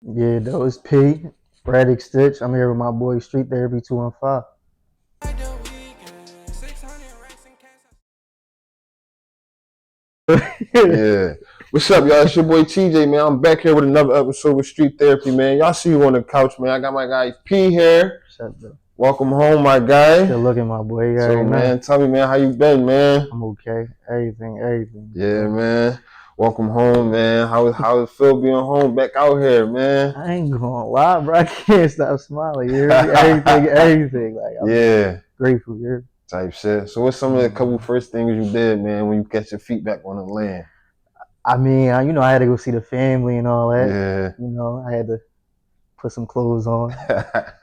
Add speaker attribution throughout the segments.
Speaker 1: Yeah, though it's P, Erratic Stich. I'm here with my boy Street Therapy 215.
Speaker 2: Yeah. What's up, y'all? It's your boy TJ, man. I'm back here with another episode with Street Therapy, man. Y'all see you on the couch, man. I got my guy P here.
Speaker 1: Shut up.
Speaker 2: Welcome home, my guy.
Speaker 1: Good looking, my boy. You
Speaker 2: So,
Speaker 1: already know.
Speaker 2: man, tell me, man, how you been, man?
Speaker 1: I'm okay. Everything.
Speaker 2: Yeah, man. Welcome home, man. How it feel being home back out here, man?
Speaker 1: I ain't gonna lie, bro. I can't stop smiling. You hear me? Everything. Like, I'm just
Speaker 2: Yeah,
Speaker 1: grateful, you hear me?
Speaker 2: type shit. So, what's some of the couple first things you did, man, when you catch your feet back on the land?
Speaker 1: I mean, I had to go see the family and all that.
Speaker 2: Yeah.
Speaker 1: I had to put some clothes on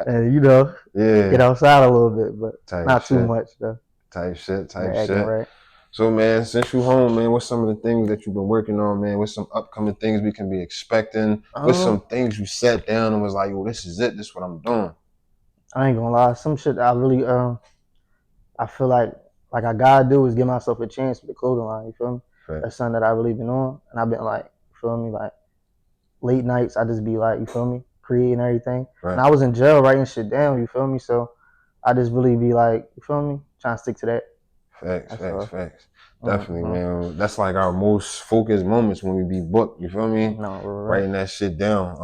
Speaker 1: and, get
Speaker 2: Yeah.
Speaker 1: outside a little bit, but
Speaker 2: Type
Speaker 1: not too
Speaker 2: shit.
Speaker 1: much, though.
Speaker 2: Type shit. Type
Speaker 1: Yeah, acting
Speaker 2: shit.
Speaker 1: right.
Speaker 2: So, man, since you home, man, what's some of the things that you've been working on, man? What's some upcoming things we can be expecting? What's
Speaker 1: Um,
Speaker 2: some things you sat down and was like, yo, this is it. This is what I'm doing.
Speaker 1: I ain't gonna lie. Some shit I really I feel like I gotta do is give myself a chance with the clothing line. You feel me?
Speaker 2: Right.
Speaker 1: That's something that I really been on, and I've been like, you feel me? Like late nights, I just be like, you feel me, creating everything.
Speaker 2: Right.
Speaker 1: And I was in jail writing shit down. You feel me? So I just really be like, you feel me, trying to stick to that.
Speaker 2: Facts. Definitely,
Speaker 1: Mm-hmm.
Speaker 2: man. That's like our most focused moments when we be booked. You feel me?
Speaker 1: No, right.
Speaker 2: Writing that shit down.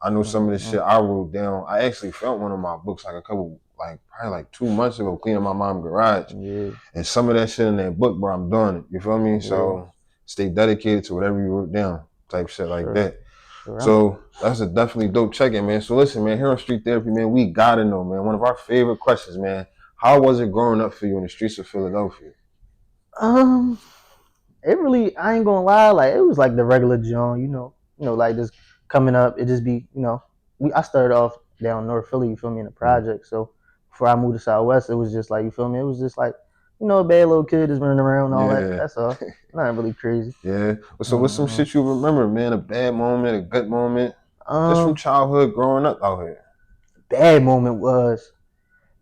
Speaker 2: I know some of the
Speaker 1: Mm-hmm.
Speaker 2: shit I wrote down. I actually felt one of my books like probably like 2 months ago, cleaning my mom's garage.
Speaker 1: Yeah.
Speaker 2: And some of that shit in that book, bro, I'm doing it. You feel me?
Speaker 1: Yeah.
Speaker 2: So stay dedicated to whatever you wrote down, type shit like
Speaker 1: Sure.
Speaker 2: that.
Speaker 1: Sure.
Speaker 2: So that's a definitely dope check-in, man. So listen, man, here on Street Therapy, man, we gotta know, man. One of our favorite questions, man. How was it growing up for you in the streets of Philadelphia?
Speaker 1: Um, it really, I ain't gonna lie, like it was like the regular John, like just coming up, it just be, I started off down North Philly, you feel me, in the project. So before I moved to Southwest, it was just like, you feel me, it was just like, a bad little kid just running around and all that.
Speaker 2: Yeah.
Speaker 1: That's all. Nothing really crazy.
Speaker 2: Yeah. So what's some
Speaker 1: Mm-hmm.
Speaker 2: shit you remember, man? A bad moment, a good moment, just from
Speaker 1: Um,
Speaker 2: childhood growing up out here.
Speaker 1: Bad moment was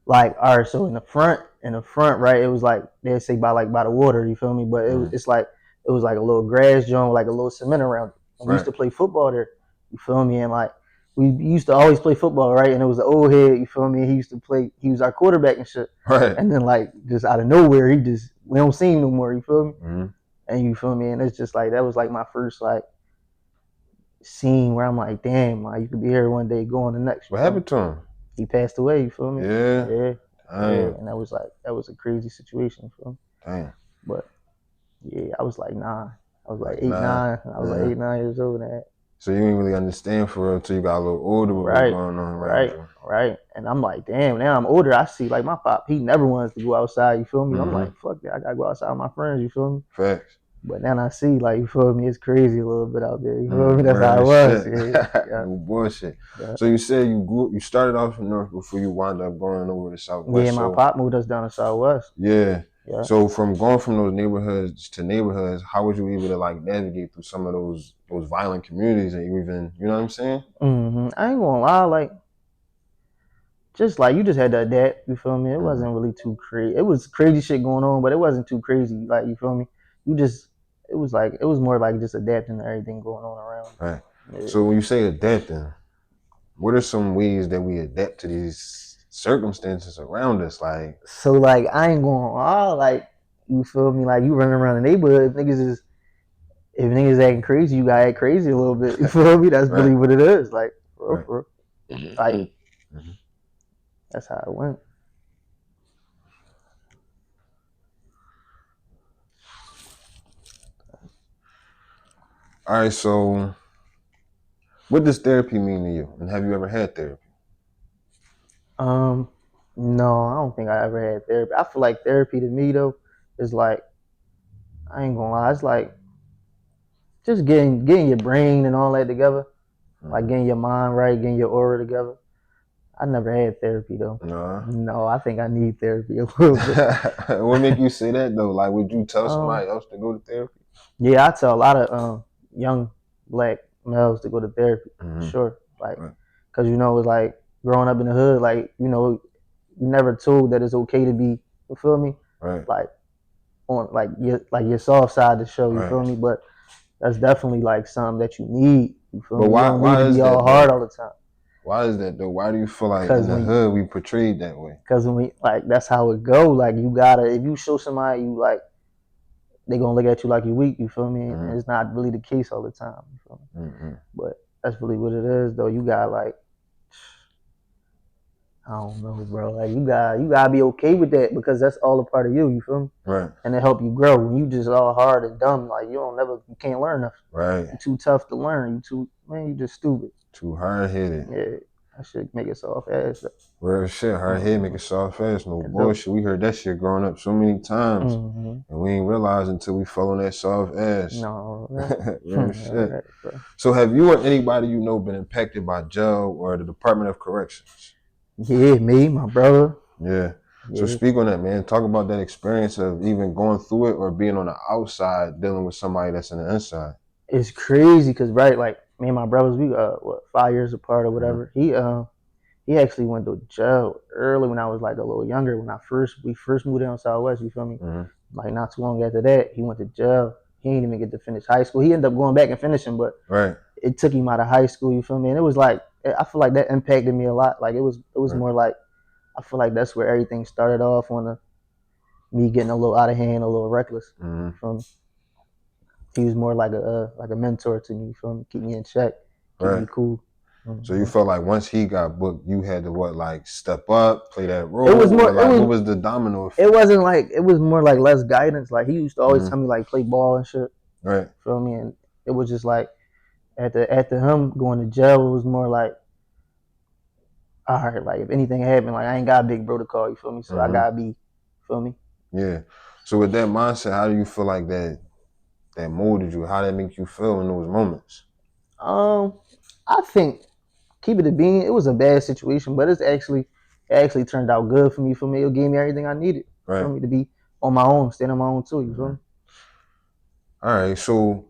Speaker 1: like, all right, so in the front, right, it was like they say by the water, you feel me? But it's like it was like a little grass joint, like a little cement around it. And we used
Speaker 2: Right.
Speaker 1: to play football there, you feel me? And like we used to always play football, right? And it was an old head, you feel me? He used to play, he was our quarterback and shit.
Speaker 2: Right.
Speaker 1: And then like just out of nowhere, we don't see him no more, you feel me?
Speaker 2: Mm-hmm.
Speaker 1: And you feel me? And it's just like that was like my first like scene where I'm like, damn, like you could be here one day, go on the next.
Speaker 2: What happened to him?
Speaker 1: He passed away, you feel me?
Speaker 2: Yeah.
Speaker 1: Yeah. Yeah,
Speaker 2: Dang.
Speaker 1: and that was a crazy situation for him.
Speaker 2: Dang.
Speaker 1: But yeah, I was like 9. I was like
Speaker 2: Like
Speaker 1: eight,
Speaker 2: nah.
Speaker 1: 9. I was like 8, 9 years old. That
Speaker 2: So you didn't really understand for real until you got a little older what was
Speaker 1: right,
Speaker 2: going on around
Speaker 1: right,
Speaker 2: you.
Speaker 1: right. And I'm like, damn. Now I'm older. I see like my pop. He never wants to go outside. You feel me? I'm
Speaker 2: Mm-hmm.
Speaker 1: like, fuck that. I gotta go outside with my friends. You feel me?
Speaker 2: Facts.
Speaker 1: But then I see like, you feel me? It's crazy a little bit out there. You feel me? That's how it
Speaker 2: Real
Speaker 1: was.
Speaker 2: shit.
Speaker 1: Yeah, yeah,
Speaker 2: No bullshit.
Speaker 1: yeah.
Speaker 2: So you said you started off in North before you wound up going over to
Speaker 1: Yeah,
Speaker 2: Southwest.
Speaker 1: my
Speaker 2: So
Speaker 1: pop moved us down to Southwest.
Speaker 2: yeah.
Speaker 1: Yeah.
Speaker 2: So from going from those neighborhoods to neighborhoods, how was you able to like navigate through some of those violent communities and you even, you know what I'm saying?
Speaker 1: Mm-hmm. I ain't gonna lie, like just like you just had to adapt. You feel me? It
Speaker 2: Mm-hmm.
Speaker 1: wasn't really too crazy. It was crazy shit going on, but it wasn't too crazy. Like you feel me? You just it was more like just adapting to everything going on around.
Speaker 2: Right.
Speaker 1: Yeah.
Speaker 2: So when you say adapting, what are some ways that we adapt to these circumstances around us? Like,
Speaker 1: So like I ain't going like you feel me? Like you running around the neighborhood, if niggas acting crazy, you gotta act crazy a little bit. You feel me? That's
Speaker 2: right,
Speaker 1: really what it is. Like
Speaker 2: right.
Speaker 1: for real. Like
Speaker 2: Mm-hmm.
Speaker 1: that's how it went.
Speaker 2: All right, so what does therapy mean to you? And have you ever had therapy?
Speaker 1: Um, no, I don't think I ever had therapy. I feel like therapy to me though is like I ain't gonna lie, it's like just getting your brain and all that together, like getting your mind right, getting your aura together. I never had therapy though.
Speaker 2: No.
Speaker 1: No, I think I need therapy a little bit.
Speaker 2: What make you say that though? Like, would you tell
Speaker 1: um,
Speaker 2: somebody else to go to therapy?
Speaker 1: yeah, I tell a lot of young black males to go to therapy for
Speaker 2: Mm-hmm.
Speaker 1: sure. Like,
Speaker 2: Right.
Speaker 1: cause it's like growing up in the hood, like you never told that it's okay to be. You feel me?
Speaker 2: Right.
Speaker 1: Like on like your soft side to show. You
Speaker 2: Right.
Speaker 1: feel me? But That's definitely like something that you need. You feel
Speaker 2: But
Speaker 1: me? You don't need
Speaker 2: why
Speaker 1: to be
Speaker 2: is
Speaker 1: all
Speaker 2: that
Speaker 1: hard
Speaker 2: though?
Speaker 1: all the time.
Speaker 2: Why is that though? Why do you feel like in
Speaker 1: Cause
Speaker 2: the
Speaker 1: when
Speaker 2: hood we portrayed that way?
Speaker 1: Cause when we like that's how it go. Like you gotta if you show somebody you like they gonna look at you like you weak. You feel me?
Speaker 2: Mm-hmm.
Speaker 1: And it's not really the case all the time. You feel me?
Speaker 2: Mm-hmm.
Speaker 1: But that's really what it is though. You got like I don't know, bro. Like you gotta be okay with that because that's all a part of you. You feel me?
Speaker 2: Right.
Speaker 1: And it help you grow. When you just all hard and dumb, like you can't learn nothing.
Speaker 2: Right.
Speaker 1: You too tough to learn. You just stupid.
Speaker 2: Too hard headed.
Speaker 1: Yeah, that shit make it soft ass.
Speaker 2: Real shit. Hard head make it soft fast. No
Speaker 1: It do.
Speaker 2: bullshit. We heard that shit growing up so many times,
Speaker 1: Mm-hmm.
Speaker 2: and we ain't realize until we fell on that soft ass.
Speaker 1: No, right.
Speaker 2: Real shit.
Speaker 1: Right, bro.
Speaker 2: So have you or anybody you know been impacted by jail or the Department of Corrections?
Speaker 1: Yeah, me, my brother.
Speaker 2: Yeah. So
Speaker 1: Yeah,
Speaker 2: speak on that, man. Talk about that experience of even going through it or being on the outside dealing with somebody that's on the inside.
Speaker 1: it's crazy because right, like me and my brothers, we 5 years apart or
Speaker 2: Mm-hmm.
Speaker 1: whatever. He actually went to jail early when I was like a little younger. When we first moved down Southwest, you feel me?
Speaker 2: Mm-hmm.
Speaker 1: Like not too long after that, he went to jail. He didn't even get to finish high school. He ended up going back and finishing, but
Speaker 2: Right.
Speaker 1: it took him out of high school. You feel me? And it was like I feel like that impacted me a lot. Like it was
Speaker 2: Right.
Speaker 1: more like I feel like that's where everything started off on me getting a little out of hand, a little reckless.
Speaker 2: Mm-hmm.
Speaker 1: You feel me? He was more like a mentor to me. You feel me? Keep me in check, keep
Speaker 2: Right.
Speaker 1: me cool.
Speaker 2: So you
Speaker 1: Mm-hmm.
Speaker 2: felt like once he got booked, you had to what, like step up, play that
Speaker 1: It was
Speaker 2: role,
Speaker 1: more.
Speaker 2: or like what was the domino effect?
Speaker 1: It wasn't like. It was more like less guidance. Like he used to always
Speaker 2: Mm-hmm.
Speaker 1: tell me like play ball and shit.
Speaker 2: Right.
Speaker 1: Feel me? And it was just like after him going to jail, it was more like all right, like if anything happened, like I ain't got a big bro to call. You feel me? So I
Speaker 2: Mm-hmm.
Speaker 1: gotta be. Feel me?
Speaker 2: Yeah. So with that mindset, how do you feel like that molded you? How that make you feel in those moments?
Speaker 1: I think keep it a bean. It was a bad situation, but it actually turned out good for me. For me, it gave me everything I needed.
Speaker 2: Right.
Speaker 1: For me to be on my own, stand on my own too. You feel
Speaker 2: Mm-hmm.
Speaker 1: me?
Speaker 2: All right. So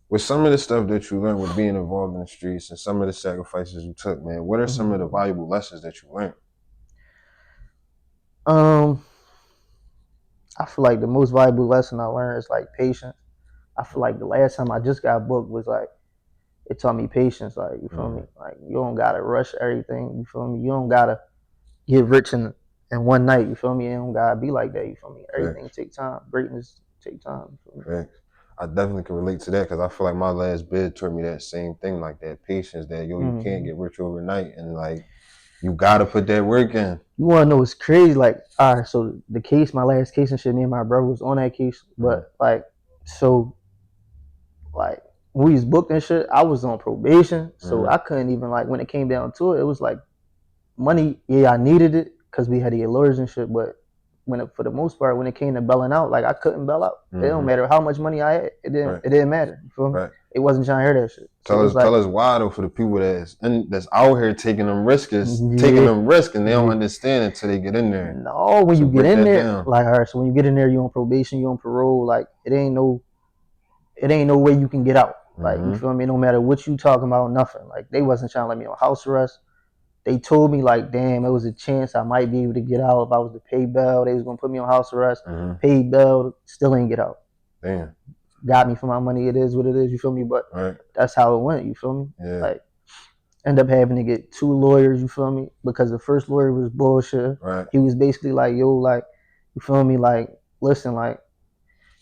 Speaker 2: with some of the stuff that you learned with being involved in the streets and some of the sacrifices you took, man, what are some of the valuable lessons that you learned?
Speaker 1: Um, I feel like the most valuable lesson I learned is like patience. I feel like the last time I just got booked was like it taught me patience. Like you feel
Speaker 2: Mm-hmm.
Speaker 1: me? Like you don't gotta rush everything. You feel me? You don't gotta get rich in one night. You feel me? It don't gotta be like that. You feel me? Everything
Speaker 2: Facts.
Speaker 1: take time. Greatness take time. You feel me?
Speaker 2: Facts. I definitely can relate to that because I feel like my last bid taught me that same thing, like that patience that you can't get rich overnight and like you gotta put that work in.
Speaker 1: You want to know what's crazy? Like, all right, so the case, my last case and shit, me and my brother was on that case,
Speaker 2: Mm-hmm.
Speaker 1: but so like when we was booked and shit, I was on probation, so
Speaker 2: Mm-hmm.
Speaker 1: I couldn't even like when it came down to it, it was like money. Yeah, I needed it because we had to get lawyers and shit, but for the most part, when it came to bailing out, like I couldn't bail out. It don't
Speaker 2: Mm-hmm.
Speaker 1: matter how much money I had.
Speaker 2: Right.
Speaker 1: It didn't matter. You feel me?
Speaker 2: Right.
Speaker 1: It wasn't trying to hear that shit. So it was like,
Speaker 2: Tell us why though for the people that's out here taking them risks
Speaker 1: yeah,
Speaker 2: and they don't
Speaker 1: yeah.
Speaker 2: understand until they get in there.
Speaker 1: No, when
Speaker 2: So
Speaker 1: you get
Speaker 2: break
Speaker 1: in
Speaker 2: that
Speaker 1: there,
Speaker 2: down.
Speaker 1: like all right, so when you get in there, you on probation, you on parole, like it ain't no way you can get out. Like you
Speaker 2: Mm-hmm.
Speaker 1: feel me? No matter what you talking about, nothing. Like they wasn't trying to let me on house arrest. They told me like, damn, it was a chance I might be able to get out if I was to pay bail. They was gonna put me on house arrest,
Speaker 2: Mm-hmm.
Speaker 1: pay bail, still ain't get out.
Speaker 2: Damn.
Speaker 1: Got me for my money. It is what it is. You feel me? But
Speaker 2: Right.
Speaker 1: that's how it went. You feel me?
Speaker 2: Yeah.
Speaker 1: Like end up having to get two lawyers. You feel me? Because the first lawyer was bullshit.
Speaker 2: Right.
Speaker 1: He was basically like, yo, like, you feel me? Like, listen, like,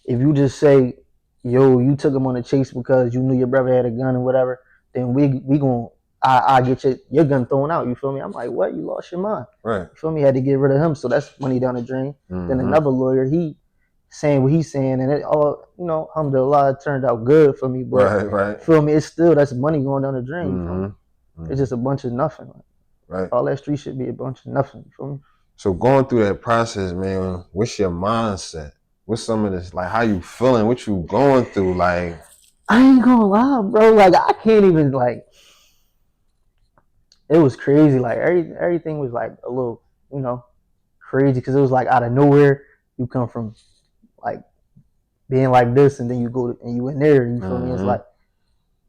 Speaker 1: if you just say, yo, you took him on a chase because you knew your brother had a gun or whatever, then we gonna I get your gun thrown out. You feel me? I'm like, what? You lost your mind.
Speaker 2: Right.
Speaker 1: You feel me? Had to get rid of him, so that's money down the drain.
Speaker 2: Mm-hmm.
Speaker 1: Then another lawyer, he saying what he's saying, and it all alhamdulillah, it turned out good for me. But
Speaker 2: right.
Speaker 1: feel me? It's still that's money going down the drain. You feel me?
Speaker 2: Mm-hmm.
Speaker 1: It's just a bunch of nothing.
Speaker 2: Right.
Speaker 1: All that street should be a bunch of nothing. You feel me?
Speaker 2: So going through that process, man, what's your mindset? What's some of this, like how you feeling? What you going through? Like
Speaker 1: I ain't gonna lie, bro. Like I can't even like. It was crazy. Like everything was like a little, crazy because it was like out of nowhere. You come from like being like this, and then you go and you in there. You feel me? It's
Speaker 2: mm-hmm.
Speaker 1: like,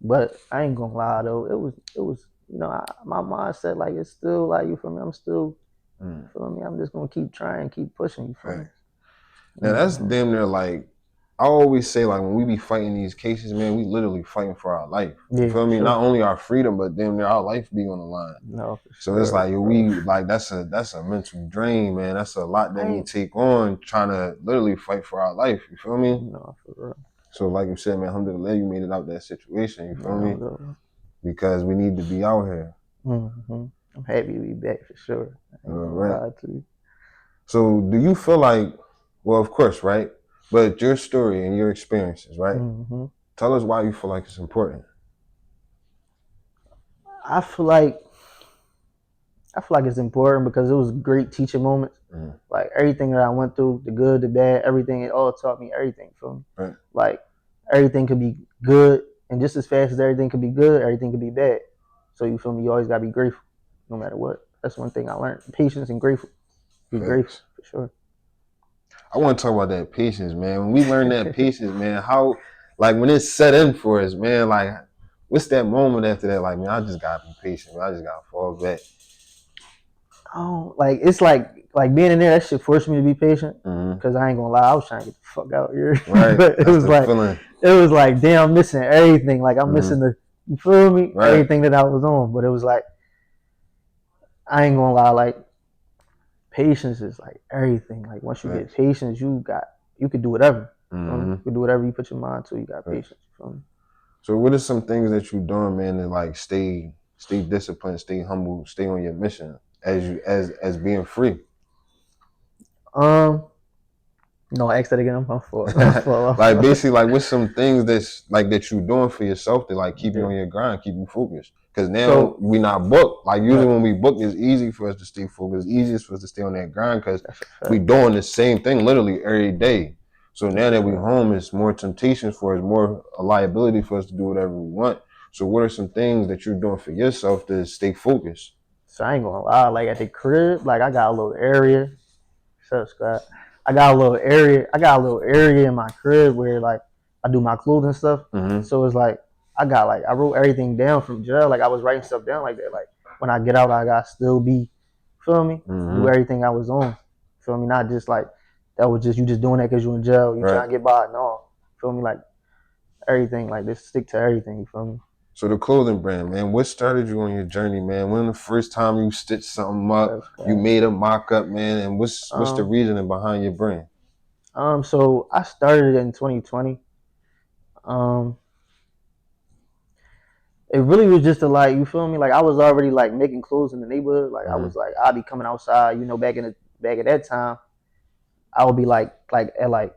Speaker 1: but I ain't gonna lie though. It was my mindset like it's still like you feel me. I'm still you feel me. I'm just gonna keep trying, keep pushing. You feel me?
Speaker 2: Now that's damn near like I always say like when we be fighting these cases, man, we literally fighting for our life. You
Speaker 1: Yeah,
Speaker 2: feel
Speaker 1: for
Speaker 2: me? Not
Speaker 1: sure.
Speaker 2: only our freedom, but damn near our life be on the line.
Speaker 1: No, for
Speaker 2: So it's
Speaker 1: sure,
Speaker 2: like
Speaker 1: bro.
Speaker 2: we like that's a mental drain, man. That's a lot that
Speaker 1: I
Speaker 2: we
Speaker 1: ain't
Speaker 2: take on trying to literally fight for our life. You feel me?
Speaker 1: no for real.
Speaker 2: So like you said, man, alhamdulillah, you made it out that situation. You
Speaker 1: Yeah,
Speaker 2: feel me?
Speaker 1: I'm
Speaker 2: Because we need to be out here.
Speaker 1: mm-hmm. I'm happy to be back for sure. I
Speaker 2: All
Speaker 1: ain't gonna
Speaker 2: right.
Speaker 1: lie to you.
Speaker 2: So do you feel like, well, of course, right? But your story and your experiences, right?
Speaker 1: Mm-hmm.
Speaker 2: Tell us why you feel like it's important.
Speaker 1: I feel like I feel like it's important because it was great teaching moments.
Speaker 2: Mm,
Speaker 1: Like everything that I went through, the good, the bad, everything, it all taught me everything. Feel me?
Speaker 2: right.
Speaker 1: Like everything could be good, and just as fast as everything could be good, everything could be bad. So you feel me? You always gotta be grateful, no matter what. That's one thing I learned: patience and grateful. Be grateful
Speaker 2: Facts.
Speaker 1: for sure.
Speaker 2: I want to talk about that patience, man. When we learn that patience, man, how like when it's set in for us, man, like what's that moment after that? Like, man, I just gotta be patient. Man. I just gotta fall back.
Speaker 1: Oh, like it's like being in there. That shit forced me to be patient.
Speaker 2: Mm-hmm.
Speaker 1: Cause I ain't gonna lie, I was trying to get the fuck out here.
Speaker 2: Right.
Speaker 1: But
Speaker 2: That's the feeling.
Speaker 1: it was like, damn, I'm missing everything. Like I'm
Speaker 2: Mm-hmm.
Speaker 1: missing you feel me?
Speaker 2: Right.
Speaker 1: Everything that I was on. But it was like, I ain't gonna lie, like patience is like everything. Like once you get
Speaker 2: Facts.
Speaker 1: patience, you could do whatever. You feel me?
Speaker 2: Mm-hmm.
Speaker 1: You could do whatever you put your mind to. You got
Speaker 2: Facts.
Speaker 1: patience. You feel me?
Speaker 2: So what are some things that you're doing, man, to like stay disciplined, stay humble, stay on your mission as being free?
Speaker 1: Um, no, ask that again. I'm full. I'm full. I'm
Speaker 2: Like
Speaker 1: full.
Speaker 2: basically like what's some things that's like that you doing for yourself to like keep you
Speaker 1: Yeah.
Speaker 2: on your grind, keep you focused. Cause now
Speaker 1: So,
Speaker 2: we not booked. Like usually
Speaker 1: right.
Speaker 2: when we book, it's easy for us to stay focused. It's easiest for us to stay on that grind because
Speaker 1: That's a
Speaker 2: we
Speaker 1: fact.
Speaker 2: doing the same thing literally every day. So now
Speaker 1: That's a
Speaker 2: that we
Speaker 1: fact.
Speaker 2: home, it's more temptations for us, more a liability for us to do whatever we want. So what are some things that you're doing for yourself to stay focused?
Speaker 1: So I ain't gonna lie. Like at the crib, like I got a little area. Shut up, Scott. I got a little area. I got a little area in my crib where like I do my clothing stuff.
Speaker 2: Mm-hmm.
Speaker 1: So it's like I wrote everything down from jail. Like I was writing stuff down like that. Like when I get out, I got still be, feel me? Do
Speaker 2: Mm-hmm.
Speaker 1: everything I was on. Feel me? Not just like that was just you just doing that because you in jail. You
Speaker 2: Right.
Speaker 1: trying to get by. No. Feel me? Like everything. Like just stick to everything. You feel me?
Speaker 2: So the clothing brand, man, what started you on your journey, man? When the first time you stitched something up,
Speaker 1: Shut up,
Speaker 2: you
Speaker 1: Scott.
Speaker 2: made a mock up, man, and what's the
Speaker 1: Um.
Speaker 2: reasoning behind your brand?
Speaker 1: So I started in 2020. Um. It really was just a like, you feel me? Like I was already like making clothes in the neighborhood. Like I
Speaker 2: Mm-hmm.
Speaker 1: was like, I'll be coming outside, back at that time, I would be like at like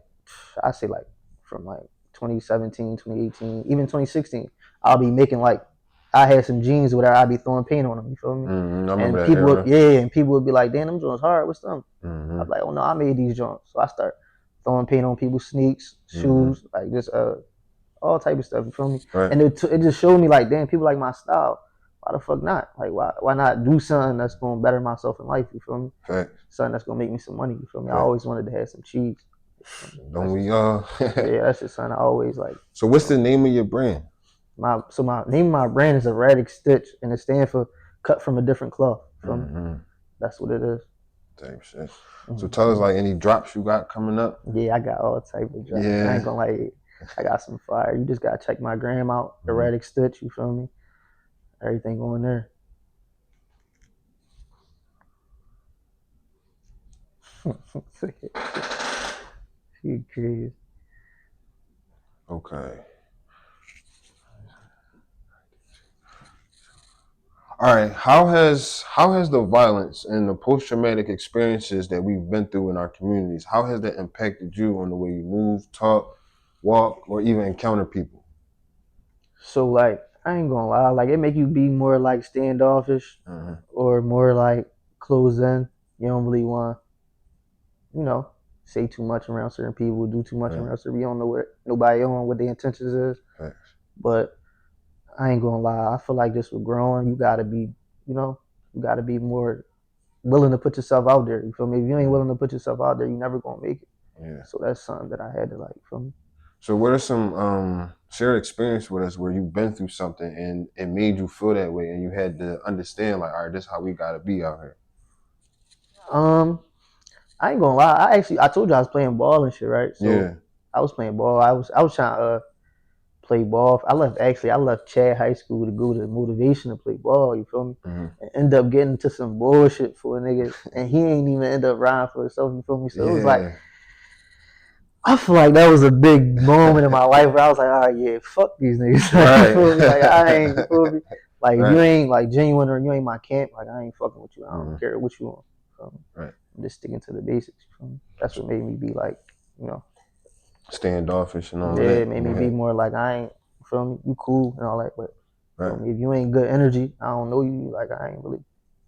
Speaker 1: I say like from like 2017, 2018, even 2016, I'll be making like I had some jeans or whatever, I'd be throwing paint on them, you feel me?
Speaker 2: Mm-hmm. I remember
Speaker 1: And
Speaker 2: that era.
Speaker 1: people would be like, damn, them joints hard, what's them? I
Speaker 2: Mm-hmm.
Speaker 1: was like, oh no, I made these joints. So I start throwing paint on people's sneaks,
Speaker 2: Mm-hmm.
Speaker 1: shoes, like just all type of stuff. You feel me?
Speaker 2: Right.
Speaker 1: And it just showed me like, damn, people like my style. Why the fuck not? Like, why not do something that's gonna better myself in life? You feel me?
Speaker 2: Facts.
Speaker 1: Something that's gonna make me some money. You feel me? I
Speaker 2: Facts.
Speaker 1: always wanted to have some cheese.
Speaker 2: Don't
Speaker 1: That's
Speaker 2: we
Speaker 1: just
Speaker 2: all?
Speaker 1: yeah, that's just something I always like.
Speaker 2: So what's the name of your brand?
Speaker 1: My name of my brand is Erratic Stitch, and it stands for cut from a different cloth. You feel me?
Speaker 2: Mm-hmm.
Speaker 1: That's what it is.
Speaker 2: Type shit. So tell us
Speaker 1: Mm-hmm.
Speaker 2: like any drops you got coming up.
Speaker 1: Yeah, I got all type of drops. I ain't
Speaker 2: Yeah.
Speaker 1: gonna like. I got some fire. You just gotta check my gram out,
Speaker 2: Mm-hmm.
Speaker 1: Erratic Stitch. You feel me? Everything going there. You crazy.
Speaker 2: Okay. All right. How has the violence and the post traumatic experiences that we've been through in our communities, how has that impacted you on the way you move, talk, walk, or even encounter people?
Speaker 1: So like, I ain't gonna lie, like it make you be more like standoffish
Speaker 2: Mm-hmm.
Speaker 1: or more like closed in. You don't really want, you know, say too much around certain people, do too much
Speaker 2: Right.
Speaker 1: around certain. You don't know what nobody on what their intentions is.
Speaker 2: Facts.
Speaker 1: But I ain't gonna lie, I feel like just with growing, you know, you gotta be more willing to put yourself out there. You feel me? If you ain't
Speaker 2: Mm-hmm.
Speaker 1: willing to put yourself out there, you never gonna make it.
Speaker 2: Yeah.
Speaker 1: So that's something that I had to like. You feel me?
Speaker 2: So what are some shared experience with us where you've been through something and it made you feel that way and you had to understand like, all right, this is how we gotta be out here.
Speaker 1: Um, I ain't gonna lie. I told you I was playing ball and shit, right? So
Speaker 2: Yeah.
Speaker 1: I was playing ball. I was trying to play ball. I left Chad High School to go to motivation to play ball. You feel me?
Speaker 2: Mm-hmm.
Speaker 1: And end up getting into some bullshit for a nigga, and he ain't even end up riding for himself. You feel me? So it was like
Speaker 2: Yeah.
Speaker 1: I feel like that was a big moment in my life where I was like, all right, yeah, fuck these niggas. Like, you feel me? Like I ain't, you
Speaker 2: Right.
Speaker 1: feel me? Like if you
Speaker 2: Right.
Speaker 1: ain't like genuine or you ain't my camp, like I ain't fucking with you. I don't
Speaker 2: Mm-hmm.
Speaker 1: care what you want.
Speaker 2: Right.
Speaker 1: I'm just sticking to the basics. You feel me? That's what made me be like, you know,
Speaker 2: Standoffish and all
Speaker 1: yeah, it
Speaker 2: that.
Speaker 1: made
Speaker 2: You
Speaker 1: me be
Speaker 2: had
Speaker 1: more like I ain't. You feel me? You cool and all that, but feel
Speaker 2: right.
Speaker 1: me? If you ain't good energy, I don't know you. Like I ain't really.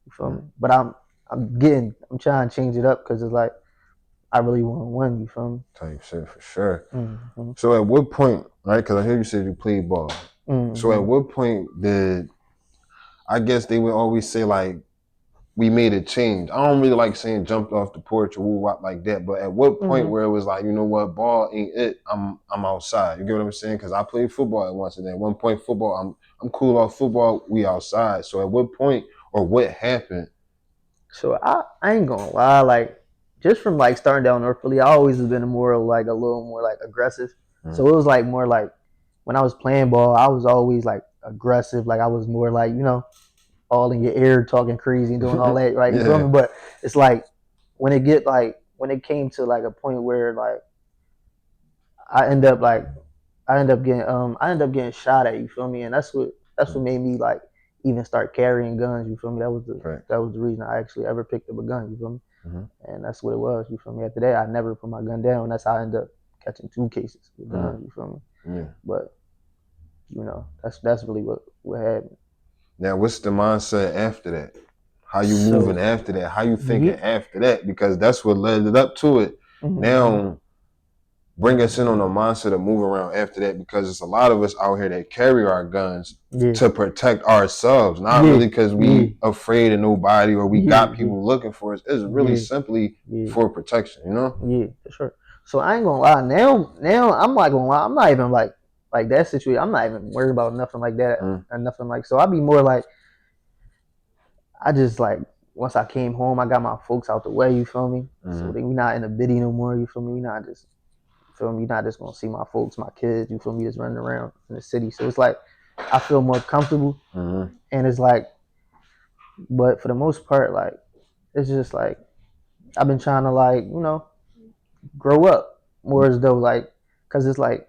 Speaker 1: You feel
Speaker 2: Mm-hmm.
Speaker 1: me? But I'm trying to change it up because it's like I really want to win. You feel me?
Speaker 2: Type shit for sure.
Speaker 1: Mm-hmm.
Speaker 2: So at what point, right? Because I hear you said you played ball. So at
Speaker 1: Mm-hmm.
Speaker 2: what point did I guess they would always say like we made a change. I don't really like saying jumped off the porch or woo wop like that, but at what point
Speaker 1: Mm-hmm.
Speaker 2: where it was like, you know what, ball ain't it? I'm outside. You get what I'm saying? Because I played football at once, and at one point football, I'm cool off football. We outside. So at what point or what happened?
Speaker 1: So I ain't gonna lie, like just from like starting down North Philly, I always have been more like a little more like aggressive.
Speaker 2: Mm,
Speaker 1: So it was like more like when I was playing ball, I was always like aggressive. Like I was more like, all in your ear talking crazy and doing all that, right? You feel
Speaker 2: yeah.
Speaker 1: me? But it's like when it came to like a point where like I end up like I end up getting shot at, you feel me? And that's what
Speaker 2: Mm,
Speaker 1: made me like even start carrying guns, you feel me?
Speaker 2: right.
Speaker 1: That was the reason I actually ever picked up a gun, you feel me?
Speaker 2: Mm-hmm.
Speaker 1: And that's what it was. You feel me? After that, I never put my gun down. That's how I ended up catching 2 cases with
Speaker 2: Mm,
Speaker 1: guns. You feel me?
Speaker 2: yeah.
Speaker 1: But that's really what happened.
Speaker 2: Now, what's the mindset after that? How you moving
Speaker 1: So
Speaker 2: after that? How you thinking
Speaker 1: yeah,
Speaker 2: after that? Because that's what led it up to it.
Speaker 1: mm-hmm,
Speaker 2: Now, bring us in on a mindset of moving around after that, because it's a lot of us out here that carry our guns
Speaker 1: yeah,
Speaker 2: to protect ourselves, not
Speaker 1: yeah,
Speaker 2: really because
Speaker 1: yeah,
Speaker 2: we afraid of nobody or we
Speaker 1: yeah,
Speaker 2: got
Speaker 1: yeah,
Speaker 2: people looking for us. It's really
Speaker 1: yeah,
Speaker 2: simply
Speaker 1: yeah,
Speaker 2: for protection, you know?
Speaker 1: yeah, for sure. So I ain't gonna lie. Now I'm not gonna lie. I'm not even like that situation. I'm not even worried about nothing like that
Speaker 2: Mm,
Speaker 1: or nothing like. So I'd be more like I just like once I came home, I got my folks out the way. You feel me? So
Speaker 2: mm,
Speaker 1: we not in a biddy no more. You feel me? We not just feel me? You're not just gonna see my folks, my kids. You feel me? Just running around in the city. So it's like I feel more comfortable,
Speaker 2: mm,
Speaker 1: and it's like, but for the most part, like it's just like I've been trying to like grow up more as though like, cause it's like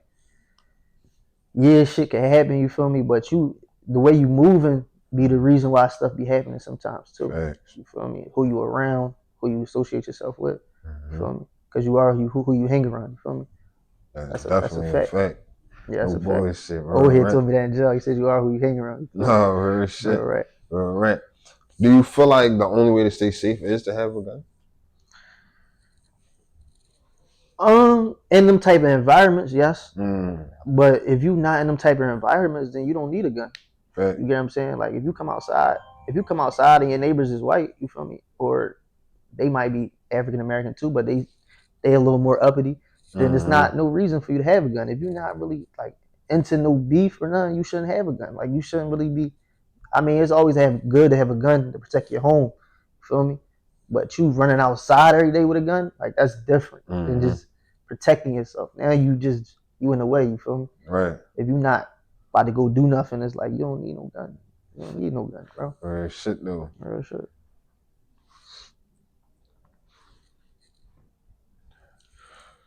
Speaker 1: yeah, shit can happen. You feel me? But the way you moving be the
Speaker 2: mm.
Speaker 1: reason why stuff be happening sometimes too.
Speaker 2: Facts.
Speaker 1: You feel me? Who you around, who you associate yourself with. You
Speaker 2: Mm-hmm.
Speaker 1: feel me? Cause you are who you hang around. You feel me?
Speaker 2: That's
Speaker 1: That's a
Speaker 2: definitely a
Speaker 1: fact.
Speaker 2: fact.
Speaker 1: Yeah, that's
Speaker 2: No
Speaker 1: a fact.
Speaker 2: bullshit,
Speaker 1: Old
Speaker 2: bro.
Speaker 1: head
Speaker 2: Right?
Speaker 1: told me that in jail. He said you are who you hang around. You feel me?
Speaker 2: No, real
Speaker 1: All
Speaker 2: shit.
Speaker 1: right.
Speaker 2: Real right. Do you feel like the only way to stay safe is to have a gun?
Speaker 1: In them type of environments, yes.
Speaker 2: Mm,
Speaker 1: But if you not in them type of environments, then you don't need a gun.
Speaker 2: fact.
Speaker 1: You get what I'm saying? Like if you come outside and your neighbors is white, you feel me? Or they might be African American too, but they a little more uppity. Then it's
Speaker 2: Mm-hmm.
Speaker 1: not no reason for you to have a gun. If you're not really like into no beef or nothing, you shouldn't have a gun. Like you shouldn't really be. I mean, it's always good to have a gun to protect your home. You feel me? But you running outside every day with a gun, like that's different than
Speaker 2: Mm-hmm.
Speaker 1: just protecting yourself. Now you in the way. You feel me?
Speaker 2: Right.
Speaker 1: If you not about to go do nothing, it's like you don't need no gun. You don't need no gun, bro.
Speaker 2: Real shit though.
Speaker 1: Real shit.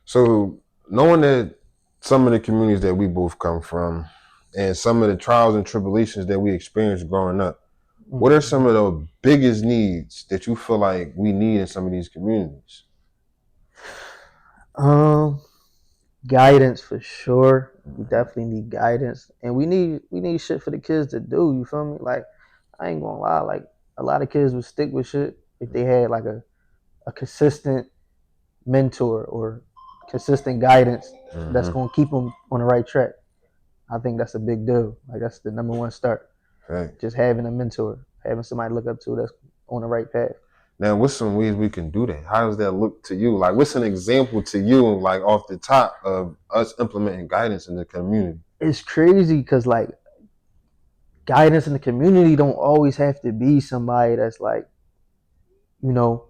Speaker 2: So knowing that some of the communities that we both come from and some of the trials and tribulations that we experienced growing up, what are
Speaker 1: Mm-hmm.
Speaker 2: some of the biggest needs that you feel like we need in some of these communities?
Speaker 1: Um, Guidance for sure. We
Speaker 2: Mm-hmm.
Speaker 1: definitely need guidance, and we need shit for the kids to do. You feel me? Like I ain't gonna lie. Like a lot of kids would stick with shit if they had like a consistent mentor or consistent guidance that's
Speaker 2: Mm-hmm.
Speaker 1: gonna keep them on the right track. I think that's a big deal. Like that's the number one start.
Speaker 2: Right.
Speaker 1: Just having a mentor, having somebody to look up to that's on the right path.
Speaker 2: Now, what's some ways we can do that? How does that look to you? Like, what's an example to you, like off the top of us implementing guidance in the community?
Speaker 1: It's crazy because like guidance in the community don't always have to be somebody that's like you know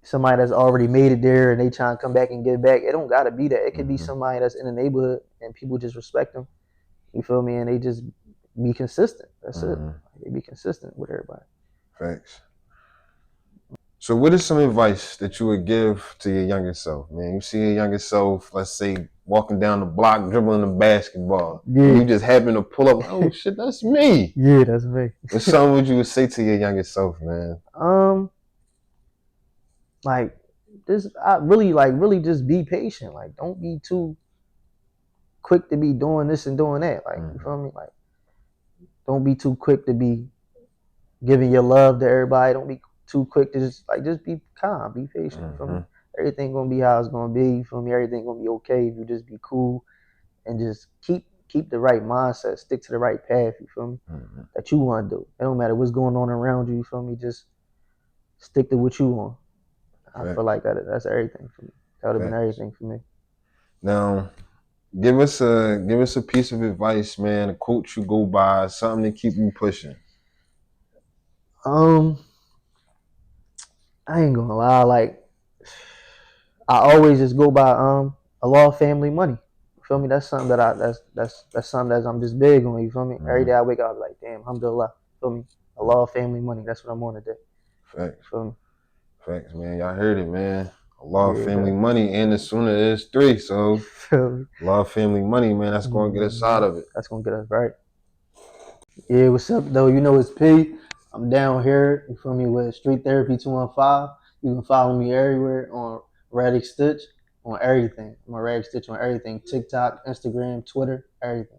Speaker 1: somebody that's already made it there and they trying to come back and give back. It don't gotta be that. It could be
Speaker 2: Mm-hmm.
Speaker 1: somebody that's in the neighborhood and people just respect them. You feel me? And they just be consistent. That's it.
Speaker 2: Mm-hmm.
Speaker 1: They be consistent with everybody.
Speaker 2: Facts. So, what is some advice that you would give to your younger self, man? You see your younger self, let's say, walking down the block, dribbling a basketball, and
Speaker 1: Yeah.
Speaker 2: you just happen to pull up, like, oh shit, that's me.
Speaker 1: Yeah, that's me.
Speaker 2: What something would you would say to your younger self, man?
Speaker 1: um, like just I really really just be patient. Like don't be too quick to be doing this and doing that. Like you
Speaker 2: Mm-hmm.
Speaker 1: feel me? Like don't be too quick to be giving your love to everybody. Don't be too quick to just be calm, be patient. You feel
Speaker 2: Mm-hmm.
Speaker 1: me? Everything gonna be how it's gonna be. You feel me? Everything gonna be okay if you just be cool and just keep the right mindset, stick to the right path. You feel me?
Speaker 2: Mm-hmm.
Speaker 1: That you want to do. It don't matter what's going on around you. You feel me? Just stick to what you want. I feel
Speaker 2: Facts.
Speaker 1: like that's everything for me. That would have been
Speaker 2: Facts.
Speaker 1: everything for me.
Speaker 2: Now, give us a piece of advice, man. A quote you go by, something to keep you pushing.
Speaker 1: Um, I ain't gonna lie. Like I always just go by a law of family money. You feel me? That's something that that's something that I'm just big on. You feel me? Every
Speaker 2: Mm-hmm.
Speaker 1: day I wake up, I'm like, damn, alhamdulillah. Feel me? A law of family money. That's what I'm on today.
Speaker 2: Facts.
Speaker 1: Feel me?
Speaker 2: Facts, man. Y'all heard it, man. A lot of
Speaker 1: Yeah,
Speaker 2: family
Speaker 1: that.
Speaker 2: money, and as soon as it's three, so
Speaker 1: Feel me?
Speaker 2: a lot of family money, man. That's going to get us out of it.
Speaker 1: That's gonna get us right. Yeah, what's up though? You know it's P. I'm down here. You feel me with Street Therapy 215. You can follow me everywhere on Erratic Stitch on everything. I'm Erratic Stitch on everything. TikTok, Instagram, Twitter, everything.